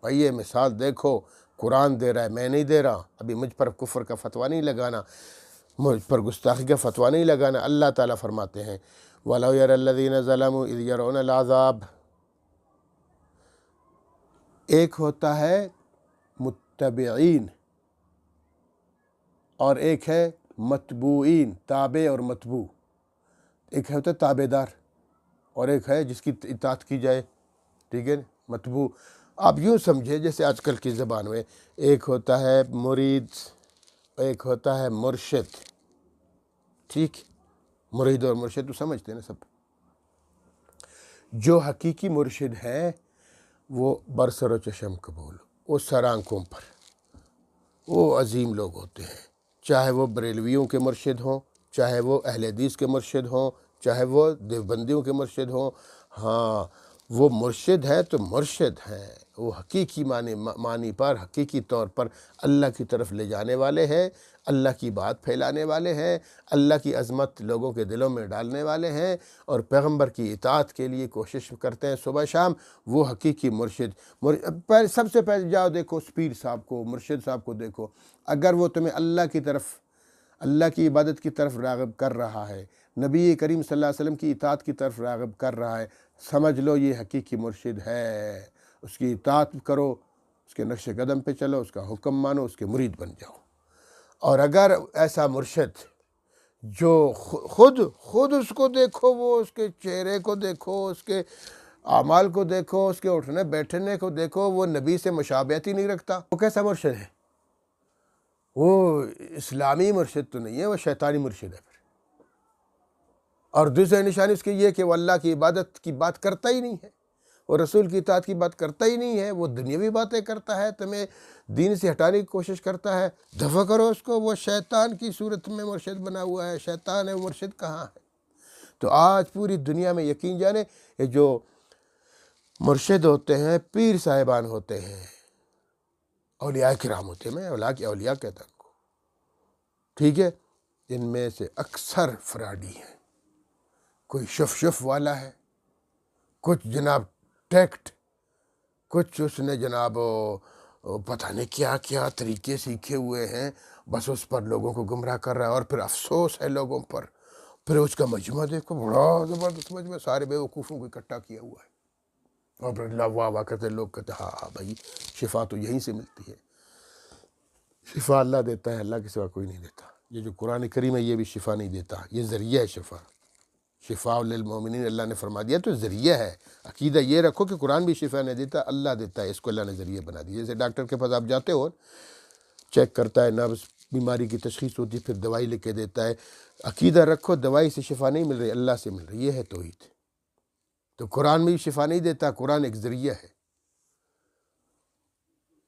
بھائی یہ مثال دیکھو، قرآن دے رہا ہے، میں نہیں دے رہا۔ ابھی مجھ پر کفر کا فتویٰ نہیں لگانا، مجھ پر گستاخی کا فتویٰ نہیں لگانا۔ اللہ تعالیٰ فرماتے ہیں وَلَوْ يَرَى الَّذِينَ ظَلَمُوا إِذْ يَرَوْنَ الْعَذَابَ، ایک ہوتا ہے متبعین اور ایک ہے متبوعین، تابع اور متبوع۔ ایک ہوتا ہے تابع دار اور ایک ہے جس کی اطاعت کی جائے، ٹھیک ہے، متبوع۔ آپ یوں سمجھے جیسے آج کل کی زبان میں ایک ہوتا ہے مرید، ایک ہوتا ہے مرشد، ٹھیک، مرید اور مرشد تو سمجھتے ہیں نا سب۔ جو حقیقی مرشد ہے وہ برسر و چشم قبول، وہ سر آنکھوں پر، وہ عظیم لوگ ہوتے ہیں، چاہے وہ بریلویوں کے مرشد ہوں، چاہے وہ اہل حدیث کے مرشد ہوں، چاہے وہ دیوبندیوں کے مرشد ہوں۔ ہاں، وہ مرشد ہے تو مرشد ہیں، وہ حقیقی معنی پر، حقیقی طور پر اللہ کی طرف لے جانے والے ہیں، اللہ کی بات پھیلانے والے ہیں، اللہ کی عظمت لوگوں کے دلوں میں ڈالنے والے ہیں، اور پیغمبر کی اطاعت کے لیے کوشش کرتے ہیں صبح شام۔ وہ حقیقی مرشد۔ سب سے پہلے جاؤ دیکھو اس پیر صاحب کو، مرشد صاحب کو دیکھو، اگر وہ تمہیں اللہ کی طرف، اللہ کی عبادت کی طرف راغب کر رہا ہے، نبی کریم صلی اللہ علیہ وسلم کی اطاعت کی طرف راغب کر رہا ہے، سمجھ لو یہ حقیقی مرشد ہے۔ اس کی اطاعت کرو، اس کے نقش قدم پہ چلو، اس کا حکم مانو، اس کے مرید بن جاؤ۔ اور اگر ایسا مرشد جو خود اس کو دیکھو، وہ اس کے چہرے کو دیکھو، اس کے اعمال کو دیکھو، اس کے اٹھنے بیٹھنے کو دیکھو، وہ نبی سے مشابہت ہی نہیں رکھتا، وہ کیسا مرشد ہے؟ وہ اسلامی مرشد تو نہیں ہے، وہ شیطانی مرشد ہے پھر۔ اور دوسری نشانی اس کی یہ کہ وہ اللہ کی عبادت کی بات کرتا ہی نہیں ہے، وہ رسول کی اطاعت کی بات کرتا ہی نہیں ہے، وہ دنیاوی باتیں کرتا ہے، تمہیں دین سے ہٹانے کی کوشش کرتا ہے۔ دفع کرو اس کو، وہ شیطان کی صورت میں مرشد بنا ہوا ہے، شیطان ہے، مرشد کہاں ہے؟ تو آج پوری دنیا میں یقین جانے یہ جو مرشد ہوتے ہیں، پیر صاحبان ہوتے ہیں، اولیاء کرام ہوتے ہیں، میں اولیاء کہتا ہوں ان کو، ٹھیک ہے، ان میں سے اکثر فراڈی ہیں۔ کوئی شف والا ہے، کچھ جناب ٹیکٹ، کچھ اس نے جناب پتہ نہیں کیا کیا طریقے سیکھے ہوئے ہیں، بس اس پر لوگوں کو گمراہ کر رہا ہے، اور پھر افسوس ہے لوگوں پر۔ پھر اس کا مجمع دیکھو، بڑا زبردست مجمع، سارے بیوقوفوں کو اکٹھا کیا ہوا ہے، اور پھر اللہ واہ واہ کرتے، لوگ کہتے ہیں ہاں بھائی شفا تو یہیں سے ملتی ہے۔ شفا اللہ دیتا ہے، اللہ کے سوا کوئی نہیں دیتا۔ یہ جو قرآن کریم ہے یہ بھی شفا نہیں دیتا، یہ ذریعہ ہے شفا۔ شفاء للمؤمنین اللہ نے فرما دیا تو ذریعہ ہے۔ عقیدہ یہ رکھو کہ قرآن بھی شفا نہیں دیتا، اللہ دیتا ہے، اس کو اللہ نے ذریعہ بنا دیا۔ جیسے ڈاکٹر کے پاس آپ جاتے ہو، چیک کرتا ہے، نبض، بیماری کی تشخیص ہوتی ہے، پھر دوائی لکھ کے دیتا ہے۔ عقیدہ رکھو دوائی سے شفا نہیں مل رہی، اللہ سے مل رہی، یہ ہے توحید۔ تو قرآن میں بھی شفا نہیں دیتا، قرآن ایک ذریعہ ہے۔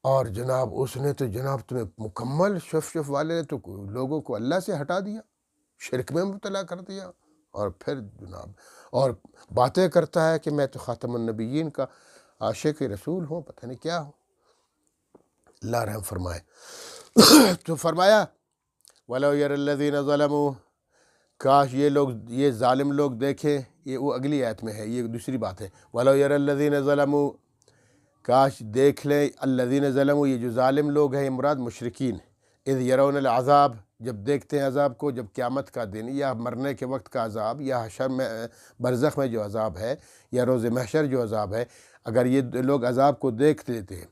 اور جناب اس نے تو جناب تمہیں مکمل شف والے نے تو لوگوں کو اللہ سے ہٹا دیا، شرک میں مبتلا کر دیا، اور پھر جناب اور باتیں کرتا ہے کہ میں تو خاتم النبیین کا عاشق رسول ہوں، پتہ نہیں کیا ہوں۔ اللہ رحم فرمائے۔ تو فرمایا وَلَوْ يَرَى الَّذِينَ ظَلَمُوا، کاش یہ لوگ، یہ ظالم لوگ دیکھیں، یہ وہ اگلی آیت میں ہے، یہ دوسری بات ہے۔ وَلَوْ يَرَى الَّذِينَ ظَلَمُوا، کاش دیکھ لیں، الذین ظلموا، یہ جو ظالم لوگ ہیں مراد مشرکین، اذ یرون العذاب، جب دیکھتے ہیں عذاب کو، جب قیامت کا دن یا مرنے کے وقت کا عذاب، یا حشر میں برزخ میں جو عذاب ہے، یا روز محشر جو عذاب ہے، اگر یہ لوگ عذاب کو دیکھ لیتے ہیں،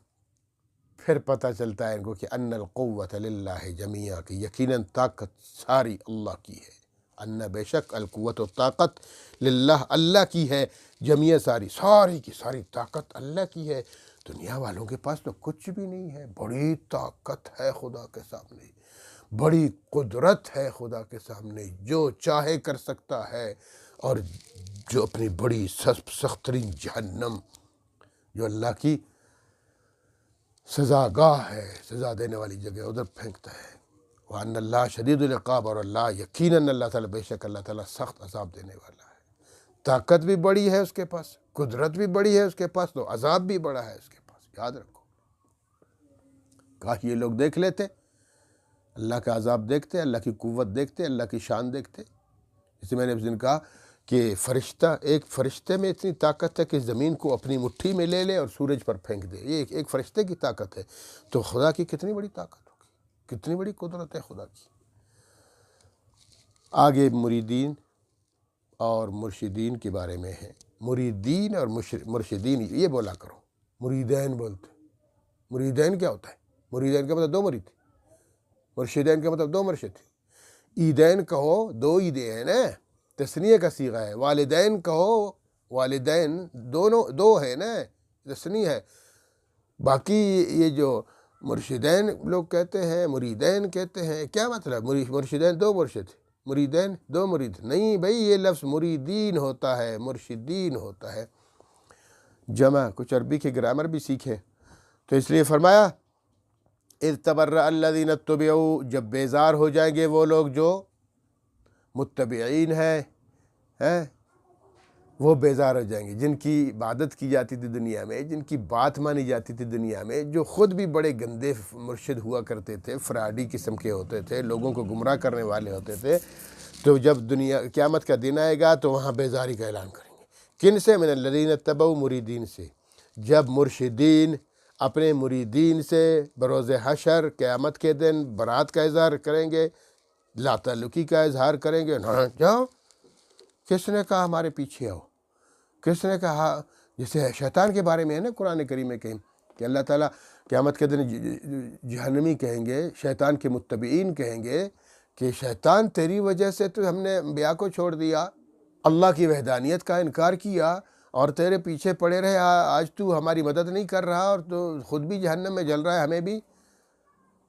پھر پتہ چلتا ہے ان کو کہ ان القوۃ للہ جمیعا، کہ یقیناً طاقت ساری اللہ کی ہے، ان بے شک القوت و طاقت للہ اللہ کی ہے، جمیع ساری کی ساری طاقت اللہ کی ہے۔ دنیا والوں کے پاس تو کچھ بھی نہیں ہے، بڑی طاقت ہے خدا کے سامنے، بڑی قدرت ہے خدا کے سامنے، جو چاہے کر سکتا ہے، اور جو اپنی بڑی سخت ترین جہنم جو اللہ کی سزا گاہ ہے، سزا دینے والی جگہ، ادھر پھینکتا ہے۔ وَأَنَّ اللَّهَ شَدِيدُ الْعِقَابِ، اور اللہ یقیناً اللہ تعالیٰ، بے شک اللہ تعالیٰ سخت عذاب دینے والا ہے۔ طاقت بھی بڑی ہے اس کے پاس، قدرت بھی بڑی ہے اس کے پاس، تو عذاب بھی بڑا ہے اس کے پاس، یاد رکھو۔ کاش یہ لوگ دیکھ لیتے، اللہ کا عذاب دیکھتے، اللہ کی قوت دیکھتے، اللہ کی شان دیکھتے۔ جسے میں نے اس دن کہا کہ ایک فرشتے میں اتنی طاقت ہے کہ زمین کو اپنی مٹھی میں لے لے اور سورج پر پھینک دے، یہ ایک فرشتے کی طاقت ہے، تو خدا کی کتنی بڑی طاقت ہوگی، کتنی بڑی قدرت ہے خدا کی۔ آگے مریدین اور مرشدین کے بارے میں ہے، مریدین اور مرشدین یہ بولا کرو، مریدین بولتے، مریدین کیا ہوتا ہے؟ مریدین کا مطلب دو مرید، مرشدین کا مطلب دو مرشد، عیدین کہو دو عیدیں ہیں نا، تثنیہ کا صیغہ ہے، والدین کہو والدین دونوں دو ہے نا، تثنیہ ہے۔ باقی یہ جو مرشدین لوگ کہتے ہیں، مریدین کہتے ہیں، کیا مطلب؟ مرشدین دو مرشد، مریدین دو مرید نہیں بھئی، یہ لفظ مریدین ہوتا ہے، مرشدین ہوتا ہے جمع۔ کچھ عربی کے گرامر بھی سیکھے، تو اس لیے فرمایا اذ تبرأ الذین اتبعوا، جب بیزار ہو جائیں گے وہ لوگ جو متبعین ہیں، وہ بیزار ہو جائیں گے، جن کی عبادت کی جاتی تھی دنیا میں، جن کی بات مانی جاتی تھی دنیا میں، جو خود بھی بڑے گندے مرشد ہوا کرتے تھے، فراڈی قسم کے ہوتے تھے، لوگوں کو گمراہ کرنے والے ہوتے تھے، تو جب قیامت کا دن آئے گا تو وہاں بیزاری کا اعلان کریں گے۔ کن سے؟ من الذین اتبعوا، مریدین سے۔ جب مرشدین اپنے مریدین سے بروز حشر قیامت کے دن برات کا اظہار کریں گے، لا تعلقی کا اظہار کریں گے، جاؤ، کس نے کہا ہمارے پیچھے آؤ، کس نے کہا؟ جیسے شیطان کے بارے میں ہے نا قرآن کریم میں کہیں کہ اللہ تعالیٰ قیامت کے دن جہنمی کہیں گے، شیطان کے متبعین کہیں گے کہ شیطان تیری وجہ سے تو ہم نے انبیاء کو چھوڑ دیا، اللہ کی وحدانیت کا انکار کیا اور تیرے پیچھے پڑے رہے، آج تو ہماری مدد نہیں کر رہا اور تو خود بھی جہنم میں جل رہا ہے، ہمیں بھی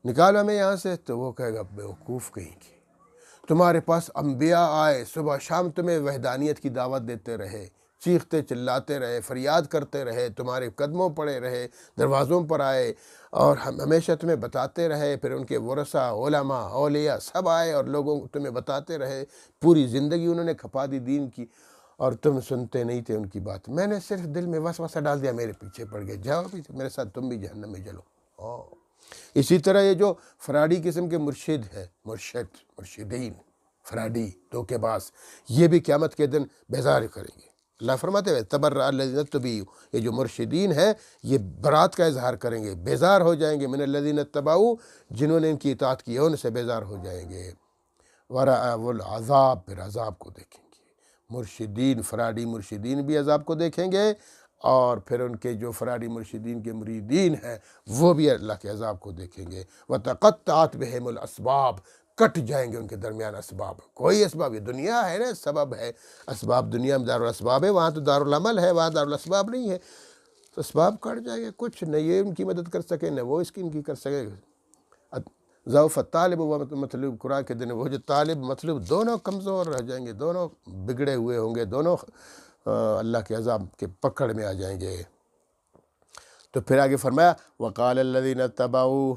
نکال ہمیں یہاں سے۔ تو وہ کہے گا بیوقوف کہیں کی، تمہارے پاس انبیاء آئے، صبح شام تمہیں وحدانیت کی دعوت دیتے رہے، چیختے چلاتے رہے، فریاد کرتے رہے، تمہارے قدموں پڑے رہے، دروازوں پر آئے اور ہمیشہ تمہیں بتاتے رہے، پھر ان کے ورثہ، علماء، اولیاء سب آئے اور لوگوں تمہیں بتاتے رہے، پوری زندگی انہوں نے کھپا دی دین کی اور تم سنتے نہیں تھے ان کی بات، میں نے صرف دل میں وسوسہ ڈال دیا، میرے پیچھے پڑ گئے، جاؤ پیچھے میرے ساتھ، تم بھی جہنم میں جلو۔ اسی طرح یہ جو فراڈی قسم کے مرشد ہے، مرشدین، فراڈی، دھوکے باز، یہ بھی قیامت کے دن بیزار کریں گے۔ اللہ فرماتے ہیں تبرأ الذین اتبعوا، یہ جو مرشدین ہیں یہ برات کا اظہار کریں گے، بیزار ہو جائیں گے، من الذین اتبعوا، جنہوں نے ان کی اطاعت کی ان سے بیزار ہو جائیں گے، ورأوا العذاب، پھر عذاب کو دیکھیں گے۔ مرشدین، فراڈی مرشدین بھی عذاب کو دیکھیں گے، اور پھر ان کے جو فراڈی مرشدین کے مریدین ہیں وہ بھی اللہ کے عذاب کو دیکھیں گے۔ وَتَقَطَّعَتْ بِهِمُ الْأَسْبَابُ، کٹ جائیں گے ان کے درمیان اسباب، کوئی اسباب، یہ دنیا ہے نا، سبب ہے، اسباب دنیا میں دارالاسباب ہے، وہاں تو دارالعمل ہے، وہاں دارالاسباب نہیں ہے، تو اسباب کٹ جائیں گے، کچھ نہ یہ ان کی مدد کر سکے نہ وہ اس کی ان کی کر سکے۔ ضعف الطالب و مطلوب، قرآن کے دن وہ جو طالب مطلوب دونوں کمزور رہ جائیں گے، دونوں بگڑے ہوئے ہوں گے، دونوں اللہ کے عذاب کے پکڑ میں آ جائیں گے۔ تو پھر آگے فرمایا وقال الذین اتبعوا،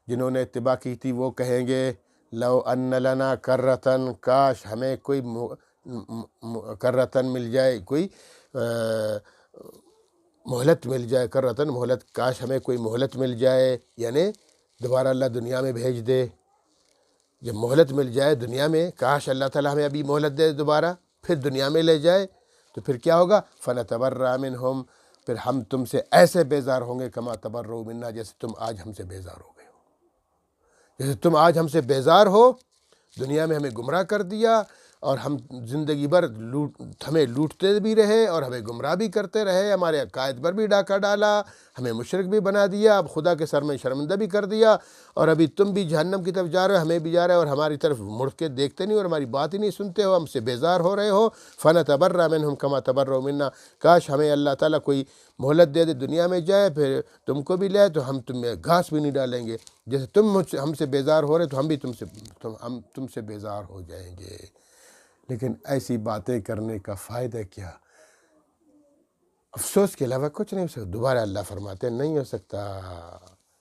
جنہوں نے اتباع کی تھی وہ کہیں گے لو ان لنا کرتن، کاش ہمیں کوئی کرتن مل جائے، کوئی مہلت مل جائے، کرتن مہلت، کاش ہمیں کوئی مہلت مل جائے، یعنی دوبارہ اللہ دنیا میں بھیج دے، جب مہلت مل جائے دنیا میں، کاش اللہ تعالیٰ ہمیں ابھی مہلت دے، دوبارہ پھر دنیا میں لے جائے، تو پھر کیا ہوگا؟ فَنَتَبَرَّأَ مِنْهُمْ، پھر ہم تم سے ایسے بیزار ہوں گے کما تبرؤ منا، جیسے تم آج ہم سے بیزار ہو گئے ہو، جیسے تم آج ہم سے بیزار ہو، دنیا میں ہمیں گمراہ کر دیا اور ہم زندگی بھر ہمیں لوٹتے بھی رہے اور ہمیں گمراہ بھی کرتے رہے، ہمارے عقائد پر بھی ڈاکہ ڈالا، ہمیں مشرک بھی بنا دیا، اب خدا کے سر میں شرمندہ بھی کر دیا، اور ابھی تم بھی جہنم کی طرف جا رہے ہو، ہمیں بھی جا رہے ہو، اور ہماری طرف مڑ کے دیکھتے نہیں اور ہماری بات ہی نہیں سنتے ہو، ہم سے بیزار ہو رہے ہو۔ فَنَتَبَرَّأَ مِنْهُمْ كَمَا تَبَرَّؤْا مِنَّا، کاش ہمیں اللہ تعالیٰ کوئی مہلت دے دے، دنیا میں جائے، پھر تم کو بھی لے تو ہم تم میں گھاس بھی نہیں ڈالیں گے، جیسے تم ہم سے بیزار ہو رہے تو ہم بھی تم سے بیزار ہو جائیں گے۔ لیکن ایسی باتیں کرنے کا فائدہ کیا؟ افسوس کے علاوہ کچھ نہیں ہو سکتا۔ دوبارہ اللہ فرماتے ہیں نہیں ہو سکتا،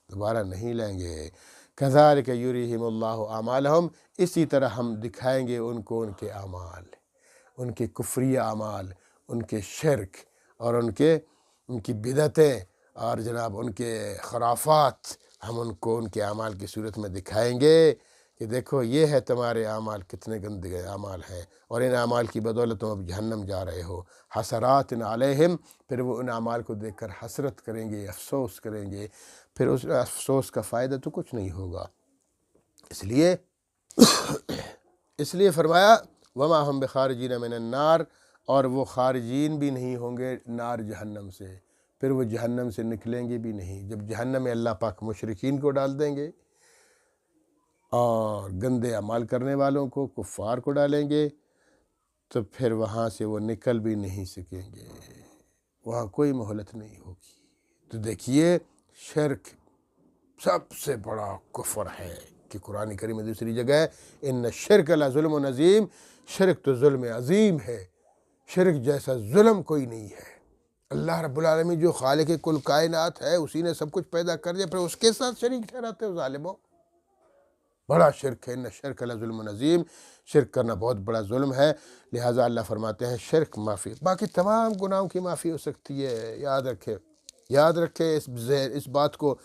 دوبارہ نہیں لیں گے۔ كَذَلِكَ يُرِيهِمُ اللَّهُ أَعْمَالَهُمْ، اسی طرح ہم دکھائیں گے ان کو ان کے اعمال، ان کے کفری اعمال، ان کے شرک اور ان کی بدعتیں اور جناب ان کے خرافات، ہم ان کو ان کے اعمال کی صورت میں دکھائیں گے کہ دیکھو یہ ہے تمہارے اعمال کتنے گندے اعمال ہیں، اور ان اعمال کی بدولت تم اب جہنم جا رہے ہو۔ حسرات علیہم، پھر وہ ان اعمال کو دیکھ کر حسرت کریں گے، افسوس کریں گے، پھر اس افسوس کا فائدہ تو کچھ نہیں ہوگا۔ اس لیے فرمایا وما ہم بخارجین من النار، اور وہ خارجین بھی نہیں ہوں گے نار جہنم سے، پھر وہ جہنم سے نکلیں گے بھی نہیں۔ جب جہنم میں اللہ پاک مشرکین کو ڈال دیں گے اور گندے اعمال کرنے والوں کو، کفار کو ڈالیں گے، تو پھر وہاں سے وہ نکل بھی نہیں سکیں گے، وہاں کوئی مہلت نہیں ہوگی۔ تو دیکھیے شرک سب سے بڑا کفر ہے، کہ قرآن کریم میں دوسری جگہ ہے ان الشرک لظلم عظیم، شرک تو ظلم عظیم ہے، شرک جیسا ظلم کوئی نہیں ہے۔ اللہ رب العالمین جو خالق کل کائنات ہے، اسی نے سب کچھ پیدا کر دیا، پھر اس کے ساتھ شریک ٹھہراتے ہو ظالموں، بڑا شرک ہے۔ ان الشرک لظلم عظیم، شرک کرنا بہت بڑا ظلم ہے، لہٰذا اللہ فرماتے ہیں شرک معافی، باقی تمام گناہوں کی معافی ہو سکتی ہے۔ یاد رکھے اس بات کو،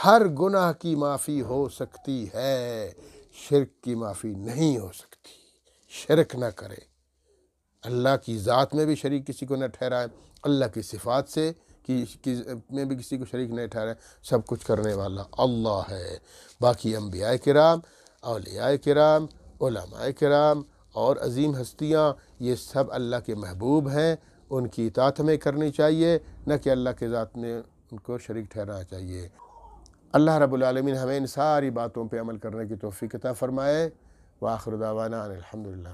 ہر گناہ کی معافی ہو سکتی ہے، شرک کی معافی نہیں ہو سکتی۔ شرک نہ کرے، اللہ کی ذات میں بھی شریک کسی کو نہ ٹھہرائے، اللہ کی صفات سے میں بھی کسی کو شریک نہیں ٹھہرائے، سب کچھ کرنے والا اللہ ہے۔ باقی انبیاء کرام، اولیاء کرام، علماء کرام اور عظیم ہستیاں، یہ سب اللہ کے محبوب ہیں، ان کی اطاعت ہمیں کرنی چاہیے، نہ کہ اللہ کے ذات میں ان کو شریک ٹھہرانا چاہیے۔ اللہ رب العالمین ہمیں ان ساری باتوں پہ عمل کرنے کی توفیق عطا فرمائے۔ وآخر دعوانا ان الحمدللہ۔